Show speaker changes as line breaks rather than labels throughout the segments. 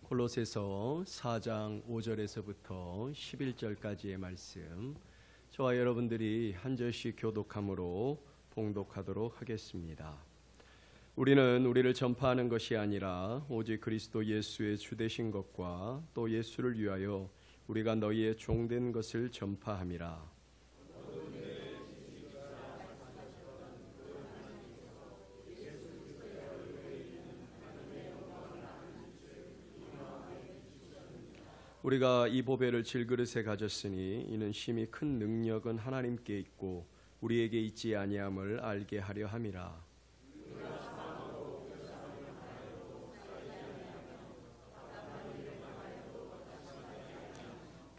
골로새서 4장 5절에서부터 11절까지의 말씀, 저와 여러분들이 한 절씩 교독함으로 봉독하도록 하겠습니다. 우리는 우리를 전파하는 것이 아니라 오직 그리스도 예수의 주되신 것과 또 예수를 위하여 우리가 너희의 종된 것을 전파함이라. 우리가 이 보배를 질그릇에 가졌으니 이는 심히 큰 능력은 하나님께 있고 우리에게 있지 아니함을 알게 하려 함이라.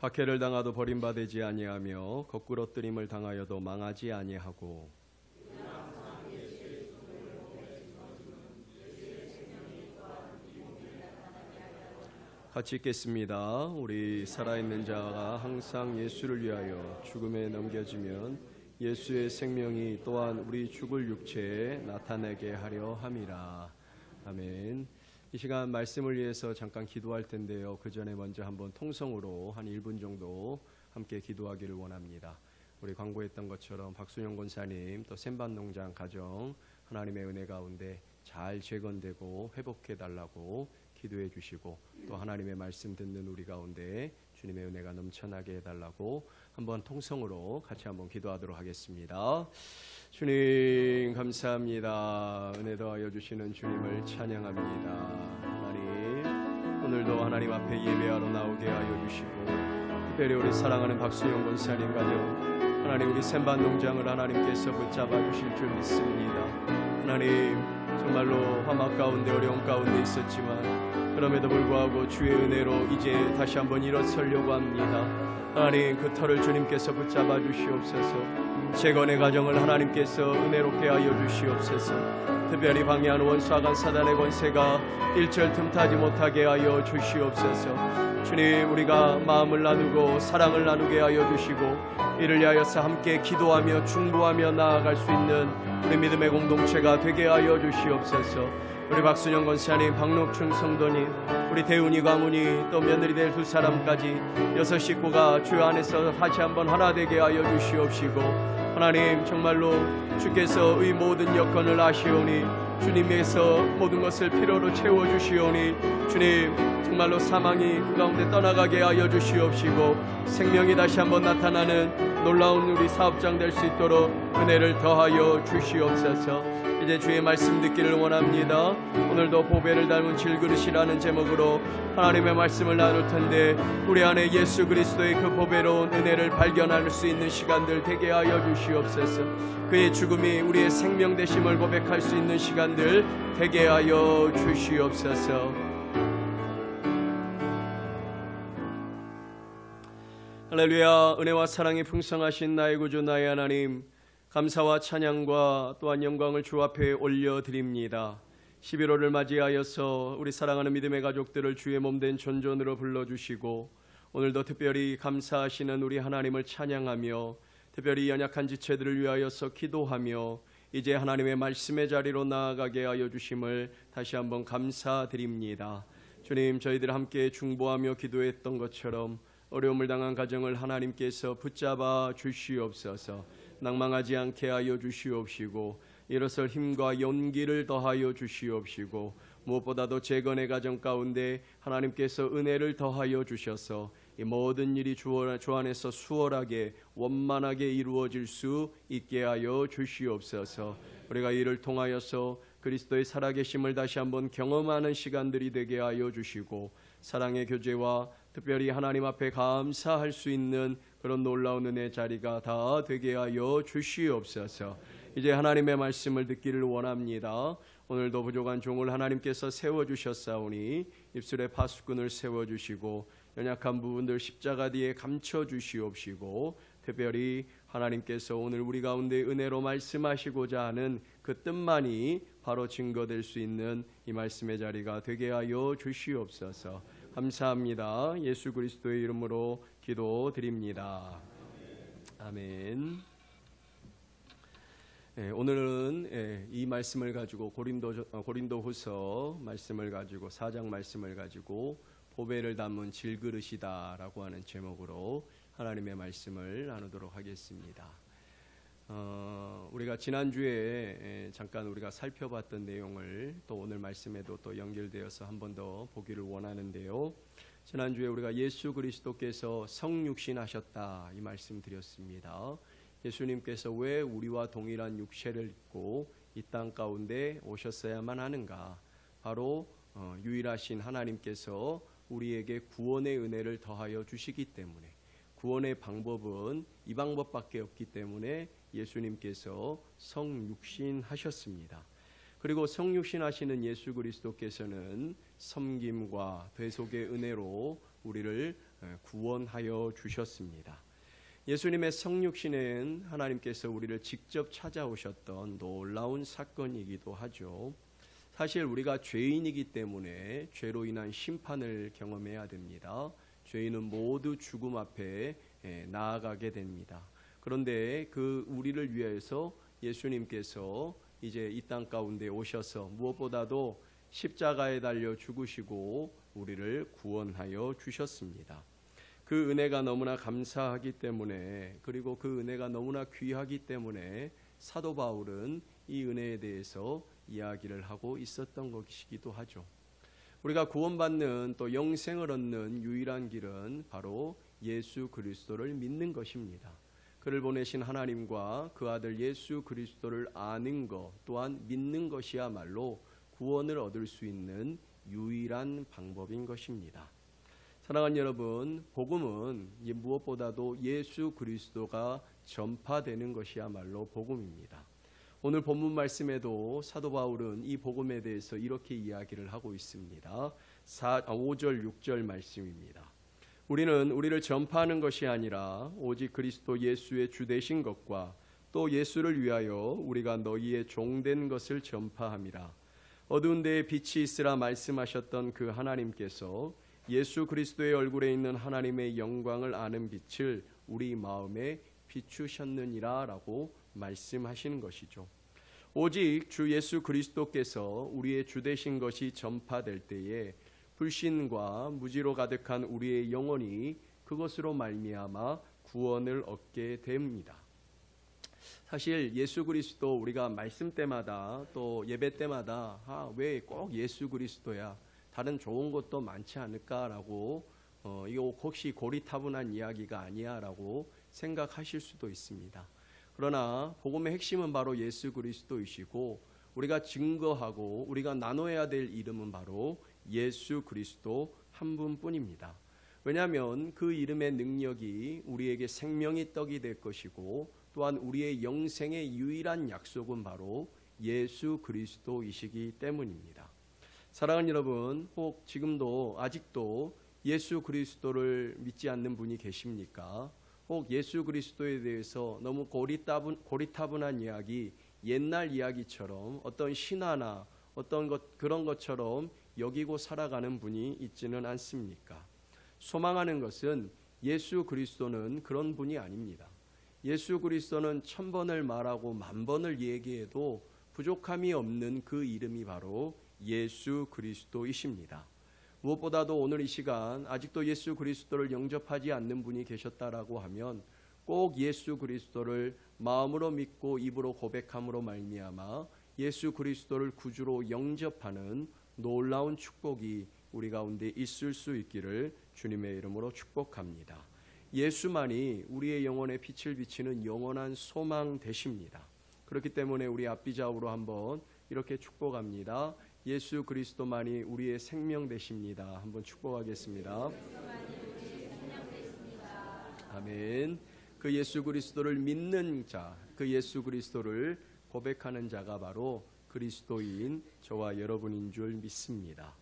박해를 당하도 버림받지 아니하며 거꾸로 뜨림을 당하여도 망하지 아니하고 같이 읽겠습니다. 우리 살아있는 자가 항상 예수를 위하여 죽음에 넘겨지면 예수의 생명이 또한 우리 죽을 육체에 나타내게 하려 함이라. 아멘. 이 시간 말씀을 위해서 잠깐 기도할 텐데요. 그 전에 먼저 한번 통성으로 한 1분 정도 함께 기도하기를 원합니다. 우리 광고했던 것처럼 박순영 권사님 또 샘반농장 가정 하나님의 은혜 가운데 잘 재건되고 회복해 달라고 기도해 주시고, 또 하나님의 말씀 듣는 우리 가운데 주님의 은혜가 넘쳐나게 해달라고 한번 통성으로 같이 한번 기도하도록 하겠습니다. 주님 감사합니다. 은혜 더하여 주시는 주님을 찬양합니다. 하나님, 오늘도 하나님 앞에 예배하러 나오게 하여 주시고, 특별히 우리 사랑하는 박수영 권사님 가정, 하나님 우리 샘반 농장을 하나님께서 붙잡아 주실 줄 믿습니다. 하나님, 정말로 화막 가운데 어려움 가운데 있었지만 그럼에도 불구하고 주의 은혜로 이제 다시 한번 일어서려고 합니다. 하나님, 그 터를 주님께서 붙잡아 주시옵소서. 재건의 가정을 하나님께서 은혜롭게 하여 주시옵소서. 특별히 방해하는 원수 악한 사단의 권세가 일절 틈타지 못하게 하여 주시옵소서. 주님, 우리가 마음을 나누고 사랑을 나누게 하여 주시고 이를 위하여서 함께 기도하며 중보하며 나아갈 수 있는 우리 믿음의 공동체가 되게 하여 주시옵소서. 우리 박순영 권사님, 박록춘 성도님, 우리 대운이 가문이 또 며느리 될 두 사람까지 6 식구가 주 안에서 다시 한번 하나 되게 하여 주시옵시고, 하나님 정말로 주께서 의 모든 여건을 아시오니 주님께서 모든 것을 필요로 채워주시오니 주님 정말로 사망이 그 가운데 떠나가게 하여 주시옵시고 생명이 다시 한번 나타나는 놀라운 우리 사업장 될 수 있도록 은혜를 더하여 주시옵소서. 이제 주의 말씀 듣기를 원합니다. 오늘도 보배를 닮은 질그릇이라는 제목으로 하나님의 말씀을 나눌 텐데, 우리 안에 예수 그리스도의 그 보배로운 은혜를 발견할 수 있는 시간들 되게 하여 주시옵소서. 그의 죽음이 우리의 생명 되심을 고백할 수 있는 시간들 되게 하여 주시옵소서. 할렐루야. 은혜와 사랑이 풍성하신 나의 구주 나의 하나님, 감사와 찬양과 또한 영광을 주 앞에 올려드립니다. 11월을 맞이하여서 우리 사랑하는 믿음의 가족들을 주의 몸된 존존으로 불러주시고, 오늘도 특별히 감사하시는 우리 하나님을 찬양하며 특별히 연약한 지체들을 위하여서 기도하며 이제 하나님의 말씀의 자리로 나아가게 하여 주심을 다시 한번 감사드립니다. 주님, 저희들 함께 중보하며 기도했던 것처럼 어려움을 당한 가정을 하나님께서 붙잡아 주시옵소서. 낭망하지 않게 하여 주시옵시고 일어설 힘과 용기를 더하여 주시옵시고, 무엇보다도 재건의 가정 가운데 하나님께서 은혜를 더하여 주셔서 이 모든 일이 주 안에서 수월하게 원만하게 이루어질 수 있게 하여 주시옵소서. 우리가 이를 통하여서 그리스도의 살아계심을 다시 한번 경험하는 시간들이 되게 하여 주시고, 사랑의 교제와 특별히 하나님 앞에 감사할 수 있는 그런 놀라운 은혜의 자리가 다 되게 하여 주시옵소서. 이제 하나님의 말씀을 듣기를 원합니다. 오늘도 부족한 종을 하나님께서 세워주셨사오니 입술에 파수꾼을 세워주시고 연약한 부분들 십자가 뒤에 감춰주시옵시고, 특별히 하나님께서 오늘 우리 가운데 은혜로 말씀하시고자 하는 그 뜻만이 바로 증거될 수 있는 이 말씀의 자리가 되게 하여 주시옵소서. 감사합니다. 예수 그리스도의 이름으로 기도드립니다. 아멘. 오늘은 이 말씀을 가지고 고린도후서 말씀을 가지고 4장 말씀을 가지고 보배를 담은 질그릇이다라고 하는 제목으로 하나님의 말씀을 나누도록 하겠습니다. 우리가 지난주에 잠깐 우리가 살펴봤던 내용을 또 오늘 말씀에도 또 연결되어서 한 번 더 보기를 원하는데요. 지난주에 우리가 예수 그리스도께서 성육신하셨다 이 말씀 드렸습니다. 예수님께서 왜 우리와 동일한 육체를 입고 이 땅 가운데 오셨어야만 하는가? 바로 유일하신 하나님께서 우리에게 구원의 은혜를 더하여 주시기 때문에, 구원의 방법은 이 방법밖에 없기 때문에 예수님께서 성육신하셨습니다. 그리고 성육신하시는 예수 그리스도께서는 섬김과 대속의 은혜로 우리를 구원하여 주셨습니다. 예수님의 성육신은 하나님께서 우리를 직접 찾아오셨던 놀라운 사건이기도 하죠. 사실 우리가 죄인이기 때문에 죄로 인한 심판을 경험해야 됩니다. 죄인은 모두 죽음 앞에 나아가게 됩니다. 그런데 그 우리를 위해서 예수님께서 이제 이 땅 가운데 오셔서 무엇보다도 십자가에 달려 죽으시고 우리를 구원하여 주셨습니다. 그 은혜가 너무나 감사하기 때문에, 그리고 그 은혜가 너무나 귀하기 때문에 사도 바울은 이 은혜에 대해서 이야기를 하고 있었던 것이기도 하죠. 우리가 구원받는 또 영생을 얻는 유일한 길은 바로 예수 그리스도를 믿는 것입니다. 그를 보내신 하나님과 그 아들 예수 그리스도를 아는 것 또한 믿는 것이야말로 구원을 얻을 수 있는 유일한 방법인 것입니다. 사랑하는 여러분, 복음은 무엇보다도 예수 그리스도가 전파되는 것이야말로 복음입니다. 오늘 본문 말씀에도 사도 바울은 이 복음에 대해서 이렇게 이야기를 하고 있습니다. 5절 6절 말씀입니다. 우리는 우리를 전파하는 것이 아니라 오직 그리스도 예수의 주 되신 것과 또 예수를 위하여 우리가 너희의 종된 것을 전파함이라. 어두운 데에 빛이 있으라 말씀하셨던 그 하나님께서 예수 그리스도의 얼굴에 있는 하나님의 영광을 아는 빛을 우리 마음에 비추셨느니라 라고 말씀하시는 것이죠. 오직 주 예수 그리스도께서 우리의 주 되신 것이 전파될 때에 불신과 무지로 가득한 우리의 영혼이 그것으로 말미암아 구원을 얻게 됩니다. 사실 예수 그리스도 우리가 말씀 때마다 또 예배 때마다 왜 꼭 예수 그리스도야? 다른 좋은 것도 많지 않을까라고 이거 혹시 고리타분한 이야기가 아니야라고 생각하실 수도 있습니다. 그러나 복음의 핵심은 바로 예수 그리스도이시고 우리가 증거하고 우리가 나눠야 될 이름은 바로 예수 그리스도 한 분뿐입니다. 왜냐하면 그 이름의 능력이 우리에게 생명의 떡이 될 것이고 또한 우리의 영생의 유일한 약속은 바로 예수 그리스도이시기 때문입니다. 사랑하는 여러분, 혹 지금도 아직도 예수 그리스도를 믿지 않는 분이 계십니까? 혹 예수 그리스도에 대해서 너무 고리타분한 이야기, 옛날 이야기처럼 어떤 신화나 어떤 그런 것처럼 여기고 살아가는 분이 있지는 않습니까? 소망하는 것은 예수 그리스도는 그런 분이 아닙니다. 예수 그리스도는 1000번을 말하고 10,000번을 얘기해도 부족함이 없는 그 이름이 바로 예수 그리스도이십니다. 무엇보다도 오늘 이 시간 아직도 예수 그리스도를 영접하지 않는 분이 계셨다라고 하면 꼭 예수 그리스도를 마음으로 믿고 입으로 고백함으로 말미암아 예수 그리스도를 구주로 영접하는 놀라운 축복이 우리 가운데 있을 수 있기를 주님의 이름으로 축복합니다. 예수만이 우리의 영혼에 빛을 비치는 영원한 소망 되십니다. 그렇기 때문에 우리 앞비자우로 한번 이렇게 축복합니다. 예수 그리스도만이 우리의 생명 되십니다. 한번 축복하겠습니다. 아멘. 그 예수 그리스도를 믿는 자, 그 예수 그리스도를 고백하는 자가 바로 그리스도인 저와 여러분인 줄 믿습니다.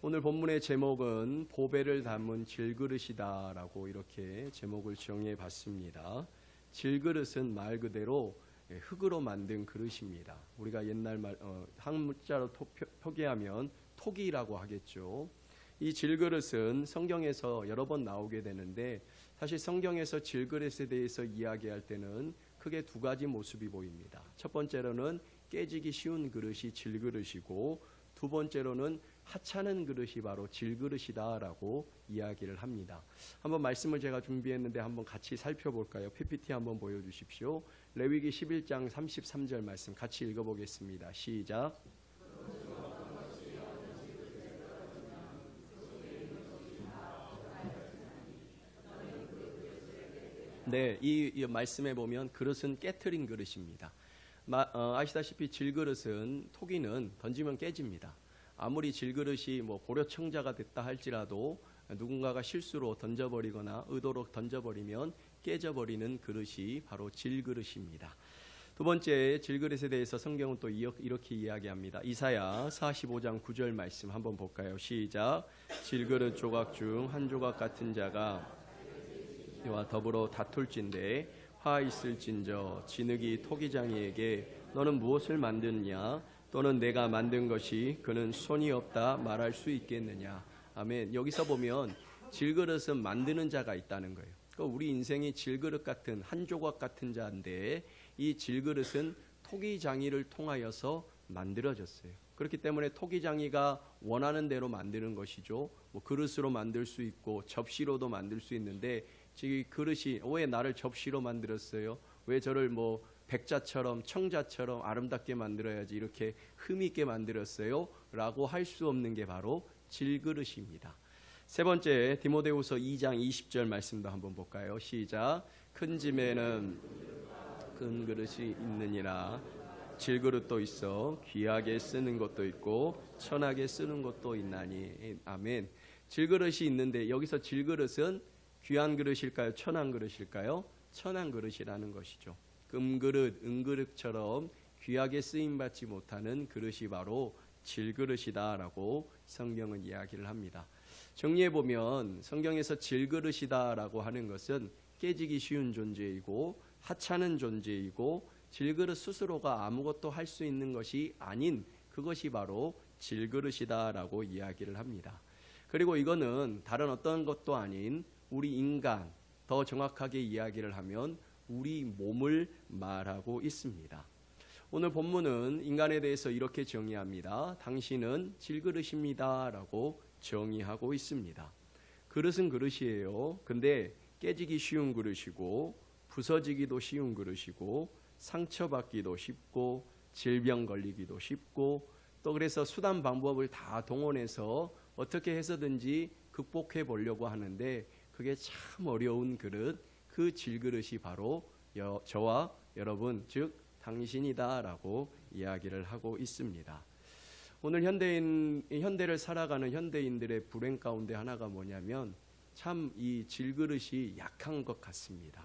오늘 본문의 제목은 보배를 담은 질그릇이다라고 이렇게 제목을 정해 봤습니다. 질그릇은 말 그대로 흙으로 만든 그릇입니다. 우리가 옛날 한문자로 표기하면 토기라고 하겠죠. 이 질그릇은 성경에서 여러 번 나오게 되는데 사실 성경에서 질그릇에 대해서 이야기할 때는 크게 두 가지 모습이 보입니다. 첫 번째로는 깨지기 쉬운 그릇이 질그릇이고 두 번째로는 하찮은 그릇이 바로 질그릇이다라고 이야기를 합니다. 한번 말씀을 제가 준비했는데 한번 같이 살펴볼까요? PPT 한번 보여주십시오. 레위기 11장 33절 말씀 같이 읽어보겠습니다. 시작. 네, 이 말씀에 보면 그릇은 깨트린 그릇입니다. 아시다시피 질그릇은 토기는 던지면 깨집니다. 아무리 질그릇이 고려청자가 됐다 할지라도 누군가가 실수로 던져버리거나 의도로 던져버리면 깨져버리는 그릇이 바로 질그릇입니다. 두 번째 질그릇에 대해서 성경은 또 이렇게 이야기합니다. 이사야 45장 9절 말씀 한번 볼까요? 시작. 질그릇 조각 중 한 조각 같은 자가 와 더불어 다툴진대 화 있을진저 진흙이 토기장이에게 너는 무엇을 만드느냐 또는 내가 만든 것이 그는 손이 없다 말할 수 있겠느냐. 아멘. 여기서 보면 질그릇은 만드는 자가 있다는 거예요. 그러니까 우리 인생이 질그릇 같은 한 조각 같은 자인데 이 질그릇은 토기장이를 통하여서 만들어졌어요. 그렇기 때문에 토기장이가 원하는 대로 만드는 것이죠. 그릇으로 만들 수 있고 접시로도 만들 수 있는데 이 그릇이 왜 나를 접시로 만들었어요? 왜 저를 백자처럼 청자처럼 아름답게 만들어야지 이렇게 흠 있게 만들었어요? 라고 할 수 없는 게 바로 질그릇입니다. 세 번째 디모데후서 2장 20절 말씀도 한번 볼까요? 시작. 큰 짐에는 큰 그릇이 있느니라 질그릇도 있어 귀하게 쓰는 것도 있고 천하게 쓰는 것도 있나니. 아멘. 질그릇이 있는데 여기서 질그릇은 귀한 그릇일까요? 천한 그릇일까요? 천한 그릇이라는 것이죠. 금그릇, 은그릇처럼 귀하게 쓰임받지 못하는 그릇이 바로 질그릇이다라고 성경은 이야기를 합니다. 정리해보면 성경에서 질그릇이다라고 하는 것은 깨지기 쉬운 존재이고 하찮은 존재이고 질그릇 스스로가 아무것도 할 수 있는 것이 아닌 그것이 바로 질그릇이다라고 이야기를 합니다. 그리고 이거는 다른 어떤 것도 아닌 우리 인간, 더 정확하게 이야기를 하면 우리 몸을 말하고 있습니다. 오늘 본문은 인간에 대해서 이렇게 정의합니다. 당신은 질그릇입니다 라고 정의하고 있습니다. 그릇은 그릇이에요. 근데 깨지기 쉬운 그릇이고 부서지기도 쉬운 그릇이고 상처받기도 쉽고 질병 걸리기도 쉽고 또 그래서 수단 방법을 다 동원해서 어떻게 해서든지 극복해 보려고 하는데 그게 참 어려운 그릇, 그 질그릇이 바로 저와 여러분 즉 당신이다라고 이야기를 하고 있습니다. 오늘 현대를 살아가는 현대인들의 불행 가운데 하나가 뭐냐면 참 이 질그릇이 약한 것 같습니다.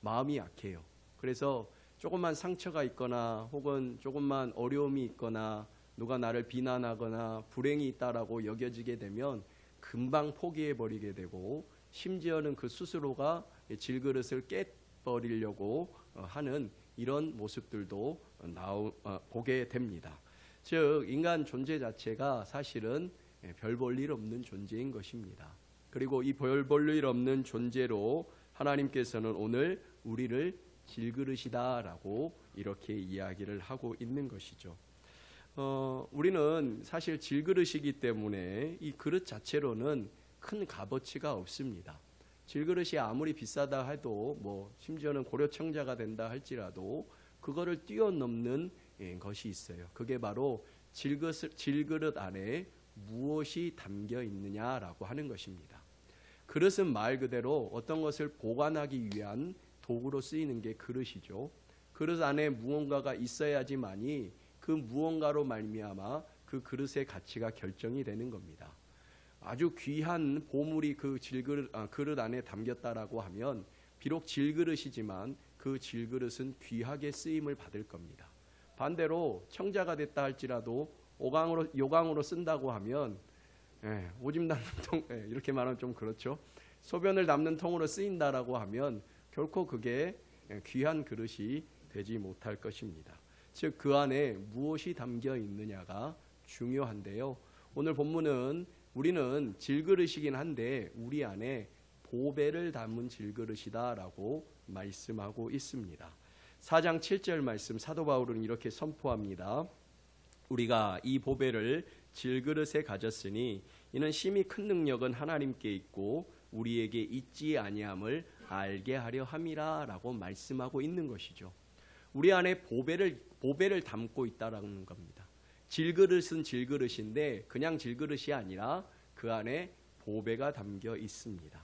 마음이 약해요. 그래서 조금만 상처가 있거나 혹은 조금만 어려움이 있거나 누가 나를 비난하거나 불행이 있다라고 여겨지게 되면 금방 포기해버리게 되고 심지어는 그 스스로가 질그릇을 깨버리려고 하는 이런 모습들도 보게 됩니다. 즉 인간 존재 자체가 사실은 별 볼 일 없는 존재인 것입니다. 그리고 이 별 볼 일 없는 존재로 하나님께서는 오늘 우리를 질그릇이다라고 이렇게 이야기를 하고 있는 것이죠. 우리는 사실 질그릇이기 때문에 이 그릇 자체로는 큰 값어치가 없습니다. 질그릇이 아무리 비싸다 해도 심지어는 고려청자가 된다 할지라도 그거를 뛰어넘는 것이 있어요. 그게 바로 질그릇 안에 무엇이 담겨 있느냐라고 하는 것입니다. 그릇은 말 그대로 어떤 것을 보관하기 위한 도구로 쓰이는 게 그릇이죠. 그릇 안에 무언가가 있어야지만이 그 무언가로 말미암아 그 그릇의 가치가 결정이 되는 겁니다. 아주 귀한 보물이 그 그릇 안에 담겼다라고 하면 비록 질그릇이지만 그 질그릇은 귀하게 쓰임을 받을 겁니다. 반대로 청자가 됐다 할지라도 요강으로 쓴다고 하면 오줌 담는 통 이렇게 말하면 좀 그렇죠. 소변을 담는 통으로 쓰인다라고 하면 결코 그게 귀한 그릇이 되지 못할 것입니다. 즉 그 안에 무엇이 담겨 있느냐가 중요한데요. 오늘 본문은 우리는 질그릇이긴 한데 우리 안에 보배를 담은 질그릇이다라고 말씀하고 있습니다. 4장 7절 말씀 사도 바울은 이렇게 선포합니다. 우리가 이 보배를 질그릇에 가졌으니 이는 심히 큰 능력은 하나님께 있고 우리에게 있지 아니함을 알게 하려 함이라라고 말씀하고 있는 것이죠. 우리 안에 보배를 담고 있다라는 겁니다. 질그릇은 질그릇인데 그냥 질그릇이 아니라 그 안에 보배가 담겨 있습니다.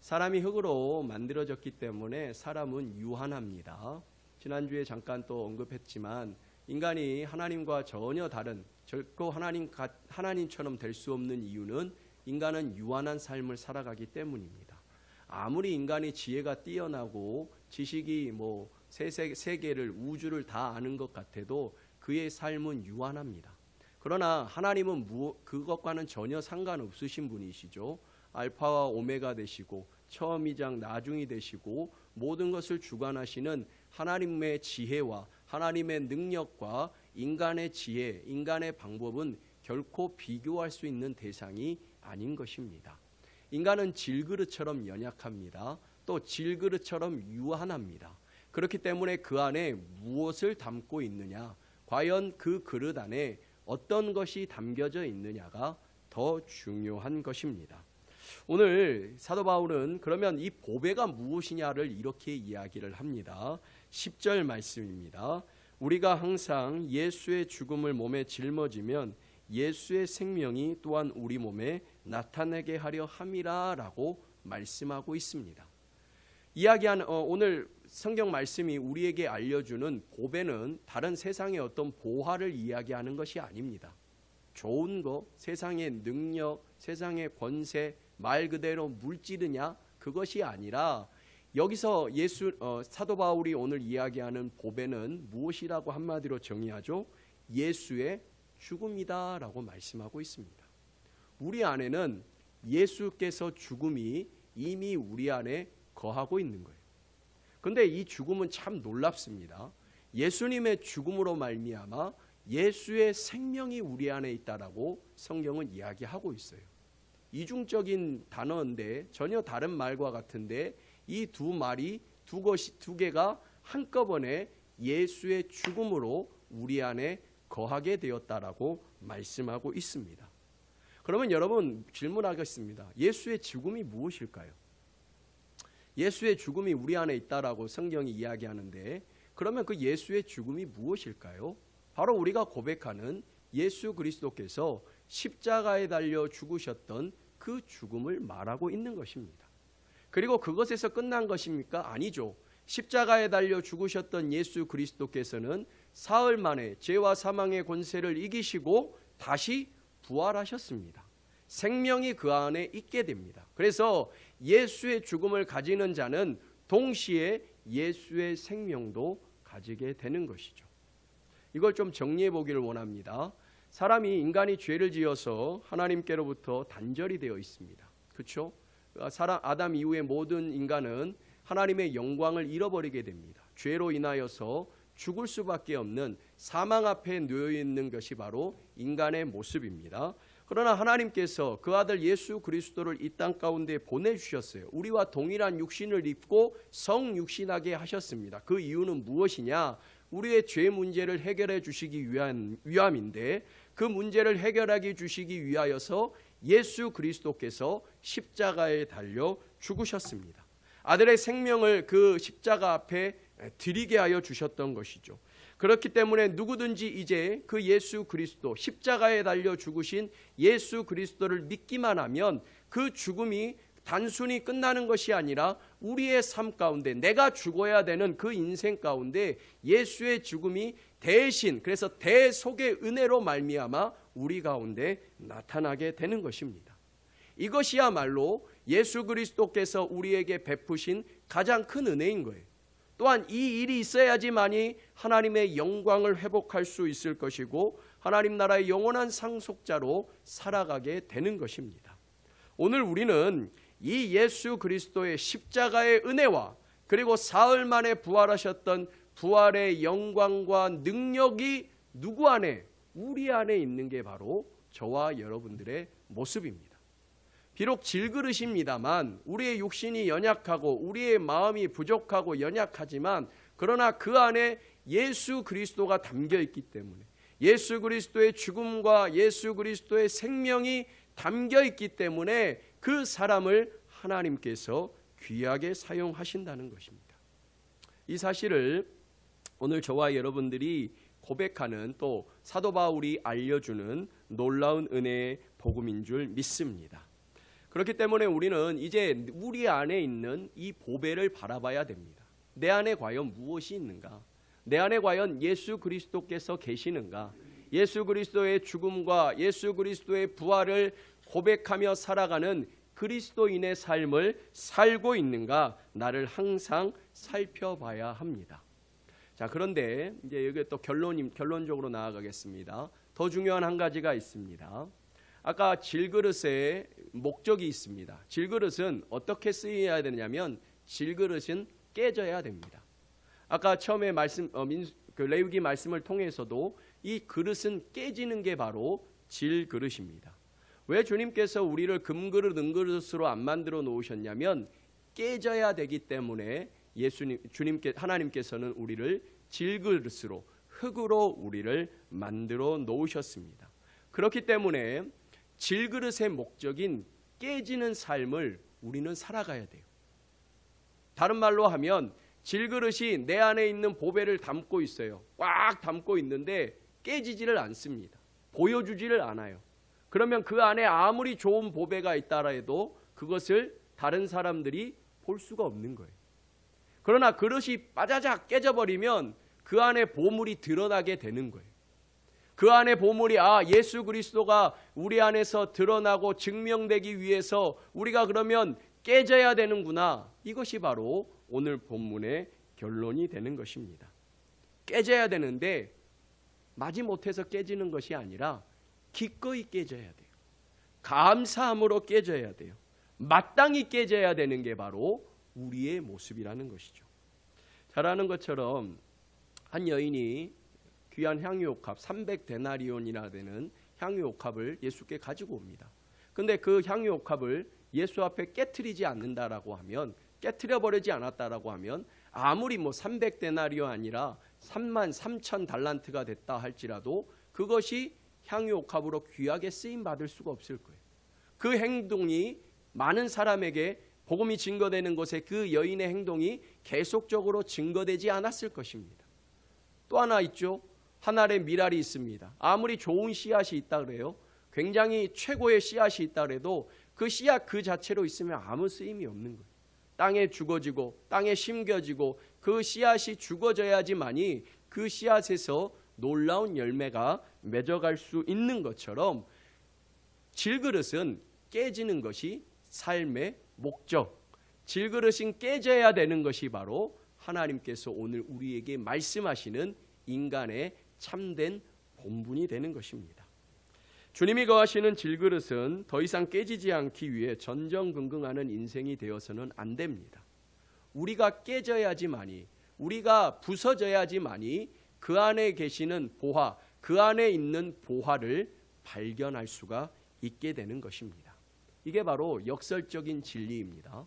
사람이 흙으로 만들어졌기 때문에 사람은 유한합니다. 지난주에 잠깐 또 언급했지만 인간이 하나님과 전혀 다른, 결코 하나님처럼 될 수 없는 이유는 인간은 유한한 삶을 살아가기 때문입니다. 아무리 인간이 지혜가 뛰어나고 지식이 세계를, 우주를 다 아는 것 같아도 그의 삶은 유한합니다. 그러나 하나님은 그것과는 전혀 상관없으신 분이시죠. 알파와 오메가 되시고 처음이장 나중이 되시고 모든 것을 주관하시는 하나님의 지혜와 하나님의 능력과 인간의 지혜, 인간의 방법은 결코 비교할 수 있는 대상이 아닌 것입니다. 인간은 질그릇처럼 연약합니다. 또 질그릇처럼 유한합니다. 그렇기 때문에 그 안에 무엇을 담고 있느냐, 과연 그 그릇 안에 어떤 것이 담겨져 있느냐가 더 중요한 것입니다. 오늘 사도 바울은 그러면 이 보배가 무엇이냐를 이렇게 이야기를 합니다. 10절 말씀입니다. 우리가 항상 예수의 죽음을 몸에 짊어지면 예수의 생명이 또한 우리 몸에 나타내게 하려 함이라 라고 말씀하고 있습니다. 이야기한 오늘 성경 말씀이 우리에게 알려주는 보배는 다른 세상의 어떤 보화를 이야기하는 것이 아닙니다. 좋은 거, 세상의 능력, 세상의 권세, 말 그대로 물질이냐, 그것이 아니라 여기서 사도 바울이 오늘 이야기하는 보배는 무엇이라고 한마디로 정의하죠? 예수의 죽음이다 라고 말씀하고 있습니다. 우리 안에는 예수께서 죽음이 이미 우리 안에 거하고 있는 거예요. 그런데 이 죽음은 참 놀랍습니다. 예수님의 죽음으로 말미암아 예수의 생명이 우리 안에 있다라고 성경은 이야기하고 있어요. 이중적인 단어인데 전혀 다른 말과 같은데 이 두 개가 한꺼번에 예수의 죽음으로 우리 안에 거하게 되었다라고 말씀하고 있습니다. 그러면 여러분 질문하겠습니다. 예수의 죽음이 무엇일까요? 예수의 죽음이 우리 안에 있다라고 성경이 이야기하는데 그러면 그 예수의 죽음이 무엇일까요? 바로 우리가 고백하는 예수 그리스도께서 십자가에 달려 죽으셨던 그 죽음을 말하고 있는 것입니다. 그리고 그것에서 끝난 것입니까? 아니죠. 십자가에 달려 죽으셨던 예수 그리스도께서는 사흘 만에 죄와 사망의 권세를 이기시고 다시 부활하셨습니다. 생명이 그 안에 있게 됩니다. 그래서 예수의 죽음을 가지는 자는 동시에 예수의 생명도 가지게 되는 것이죠. 이걸 좀 정리해 보기를 원합니다. 인간이 죄를 지어서 하나님께로부터 단절이 되어 있습니다. 그렇죠? 아담 이후의 모든 인간은 하나님의 영광을 잃어버리게 됩니다. 죄로 인하여서 죽을 수밖에 없는 사망 앞에 놓여 있는 것이 바로 인간의 모습입니다. 그러나 하나님께서 그 아들 예수 그리스도를 이 땅 가운데 보내주셨어요. 우리와 동일한 육신을 입고 성육신하게 하셨습니다. 그 이유는 무엇이냐? 우리의 죄 문제를 해결해 주시기 위함인데 그 문제를 해결하게 주시기 위하여서 예수 그리스도께서 십자가에 달려 죽으셨습니다. 아들의 생명을 그 십자가 앞에 드리게 하여 주셨던 것이죠. 그렇기 때문에 누구든지 이제 그 예수 그리스도, 십자가에 달려 죽으신 예수 그리스도를 믿기만 하면 그 죽음이 단순히 끝나는 것이 아니라 우리의 삶 가운데 내가 죽어야 되는 그 인생 가운데 예수의 죽음이 대신, 그래서 대속의 은혜로 말미암아 우리 가운데 나타나게 되는 것입니다. 이것이야말로 예수 그리스도께서 우리에게 베푸신 가장 큰 은혜인 거예요. 또한 이 일이 있어야지만이 하나님의 영광을 회복할 수 있을 것이고 하나님 나라의 영원한 상속자로 살아가게 되는 것입니다. 오늘 우리는 이 예수 그리스도의 십자가의 은혜와 그리고 사흘 만에 부활하셨던 부활의 영광과 능력이 누구 안에? 우리 안에 있는 게 바로 저와 여러분들의 모습입니다. 비록 질그릇입니다만 우리의 육신이 연약하고 우리의 마음이 부족하고 연약하지만 그러나 그 안에 예수 그리스도가 담겨 있기 때문에 예수 그리스도의 죽음과 예수 그리스도의 생명이 담겨 있기 때문에 그 사람을 하나님께서 귀하게 사용하신다는 것입니다. 이 사실을 오늘 저와 여러분들이 고백하는, 또 사도 바울이 알려주는 놀라운 은혜의 복음인 줄 믿습니다. 그렇기 때문에 우리는 이제 우리 안에 있는 이 보배를 바라봐야 됩니다. 내 안에 과연 무엇이 있는가? 내 안에 과연 예수 그리스도께서 계시는가? 예수 그리스도의 죽음과 예수 그리스도의 부활을 고백하며 살아가는 그리스도인의 삶을 살고 있는가? 나를 항상 살펴봐야 합니다. 자, 그런데 이제 여기 또 결론적으로 나아가겠습니다. 더 중요한 한 가지가 있습니다. 아까 질그릇의 목적이 있습니다. 질그릇은 어떻게 쓰여야 되냐면 질그릇은 깨져야 됩니다. 아까 처음에 레위기 말씀을 통해서도 이 그릇은 깨지는 게 바로 질그릇입니다. 왜 주님께서 우리를 금그릇 은그릇으로 안 만들어 놓으셨냐면 깨져야 되기 때문에 하나님께서는 우리를 질그릇으로, 흙으로 우리를 만들어 놓으셨습니다. 그렇기 때문에 질그릇의 목적인 깨지는 삶을 우리는 살아가야 돼요. 다른 말로 하면 질그릇이 내 안에 있는 보배를 담고 있어요. 꽉 담고 있는데 깨지지를 않습니다. 보여주지를 않아요. 그러면 그 안에 아무리 좋은 보배가 있다라 해도 그것을 다른 사람들이 볼 수가 없는 거예요. 그러나 그릇이 빠자작 깨져버리면 그 안에 보물이 드러나게 되는 거예요. 그 안에 보물이 예수 그리스도가 우리 안에서 드러나고 증명되기 위해서 우리가 그러면 깨져야 되는구나. 이것이 바로 오늘 본문의 결론이 되는 것입니다. 깨져야 되는데 마지못해서 깨지는 것이 아니라 기꺼이 깨져야 돼요. 감사함으로 깨져야 돼요. 마땅히 깨져야 되는 게 바로 우리의 모습이라는 것이죠. 잘 아는 것처럼 한 여인이 귀한 향유옥합 300데나리온이나 되는 향유옥합을 예수께 가지고 옵니다. 근데 그 향유옥합을 예수 앞에 깨트리지 않는다라고 하면, 깨트려 버리지 않았다라고 하면 아무리 300데나리온 아니라 33,000달란트가 됐다 할지라도 그것이 향유옥합으로 귀하게 쓰임 받을 수가 없을 거예요. 그 행동이 많은 사람에게 복음이 증거되는 곳에 그 여인의 행동이 계속적으로 증거되지 않았을 것입니다. 또 하나 있죠. 한 알의 밀알이 있습니다. 아무리 좋은 씨앗이 있다 그래요. 굉장히 최고의 씨앗이 있다 그래도 그 씨앗 그 자체로 있으면 아무 쓰임이 없는 거예요. 땅에 죽어지고 땅에 심겨지고 그 씨앗이 죽어져야지만이 그 씨앗에서 놀라운 열매가 맺어갈 수 있는 것처럼 질그릇은 깨지는 것이 삶의 목적, 질그릇은 깨져야 되는 것이 바로 하나님께서 오늘 우리에게 말씀하시는 인간의 참된 본분이 되는 것입니다. 주님이 거하시는 질그릇은 더 이상 깨지지 않기 위해 전전긍긍하는 인생이 되어서는 안 됩니다. 우리가 깨져야지만이, 우리가 부서져야지만이 그 안에 계시는 보화, 그 안에 있는 보화를 발견할 수가 있게 되는 것입니다. 이게 바로 역설적인 진리입니다.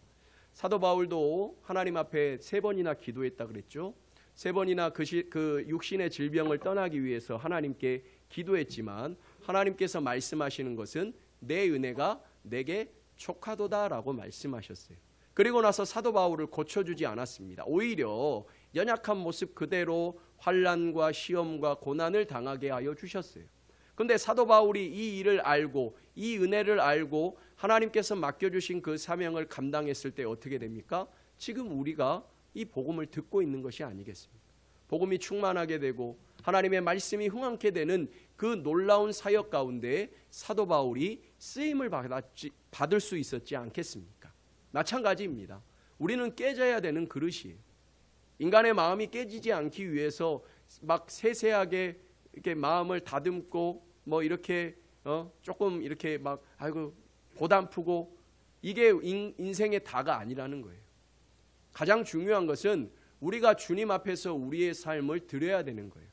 사도 바울도 하나님 앞에 3번이나 기도했다 그랬죠. 3번이나 그 육신의 질병을 떠나기 위해서 하나님께 기도했지만 하나님께서 말씀하시는 것은 내 은혜가 내게 족하도다라고 말씀하셨어요. 그리고 나서 사도 바울을 고쳐주지 않았습니다. 오히려 연약한 모습 그대로 환난과 시험과 고난을 당하게 하여 주셨어요. 그런데 사도 바울이 이 일을 알고 이 은혜를 알고 하나님께서 맡겨주신 그 사명을 감당했을 때 어떻게 됩니까? 지금 우리가 이 복음을 듣고 있는 것이 아니겠습니까? 복음이 충만하게 되고 하나님의 말씀이 흥황케 되는 그 놀라운 사역 가운데 사도 바울이 쓰임을 받을 수 있었지 않겠습니까? 마찬가지입니다. 우리는 깨져야 되는 그릇이에요. 인간의 마음이 깨지지 않기 위해서 막 세세하게 이렇게 마음을 다듬고 이렇게 조금 이렇게 막 고단프고 이게 인생의 다가 아니라는 거예요. 가장 중요한 것은 우리가 주님 앞에서 우리의 삶을 드려야 되는 거예요.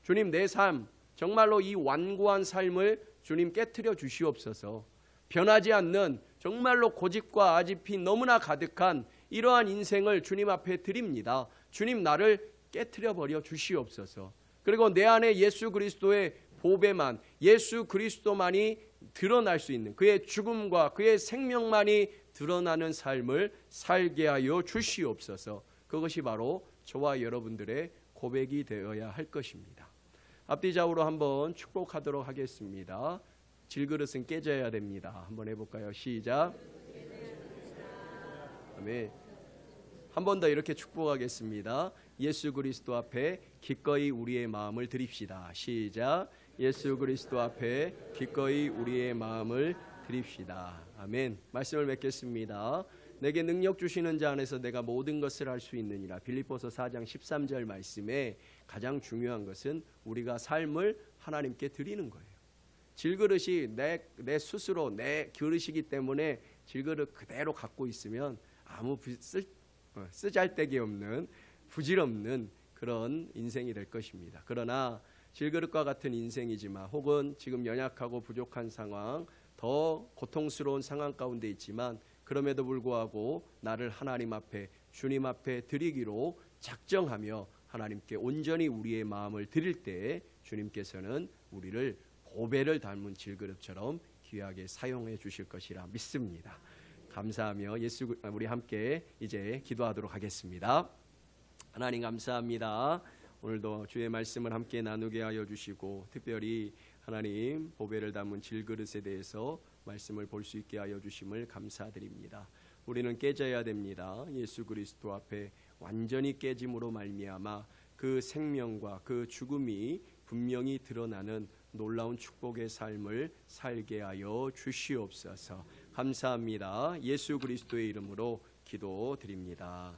주님, 내 삶 정말로 이 완고한 삶을 주님 깨트려 주시옵소서. 변하지 않는 정말로 고집과 아집이 너무나 가득한 이러한 인생을 주님 앞에 드립니다. 주님, 나를 깨트려 버려 주시옵소서. 그리고 내 안에 예수 그리스도의 보배만, 예수 그리스도만이 드러날 수 있는, 그의 죽음과 그의 생명만이 드러나는 삶을 살게 하여 주시옵소서. 그것이 바로 저와 여러분들의 고백이 되어야 할 것입니다. 앞뒤 좌우로 한번 축복하도록 하겠습니다. 질그릇은 깨져야 됩니다. 한번 해볼까요? 시작. 아멘. 한 번 더 이렇게 축복하겠습니다. 예수 그리스도 앞에 기꺼이 우리의 마음을 드립시다. 시작. 예수 그리스도 앞에 기꺼이 우리의 마음을 드립시다. 아멘. 말씀을 맺겠습니다. 내게 능력 주시는 자 안에서 내가 모든 것을 할 수 있느니라. 빌립보서 4장 13절 말씀에 가장 중요한 것은 우리가 삶을 하나님께 드리는 거예요. 질그릇이 내 스스로 내 그릇이기 때문에 질그릇 그대로 갖고 있으면 아무 쓰잘데기 없는 부질없는 그런 인생이 될 것입니다. 그러나 질그릇과 같은 인생이지만 혹은 지금 연약하고 부족한 상황, 더 고통스러운 상황 가운데 있지만 그럼에도 불구하고 나를 하나님 앞에 주님 앞에 드리기로 작정하며 하나님께 온전히 우리의 마음을 드릴 때 주님께서는 우리를 보배를 담은 질그릇처럼 귀하게 사용해 주실 것이라 믿습니다. 감사하며 우리 함께 이제 기도하도록 하겠습니다. 하나님 감사합니다. 오늘도 주의 말씀을 함께 나누게 하여 주시고 특별히 하나님 보배를 담은 질그릇에 대해서 말씀을 볼 수 있게 하여 주심을 감사드립니다. 우리는 깨져야 됩니다. 예수 그리스도 앞에 완전히 깨짐으로 말미암아 그 생명과 그 죽음이 분명히 드러나는 놀라운 축복의 삶을 살게 하여 주시옵소서. 감사합니다. 예수 그리스도의 이름으로 기도드립니다.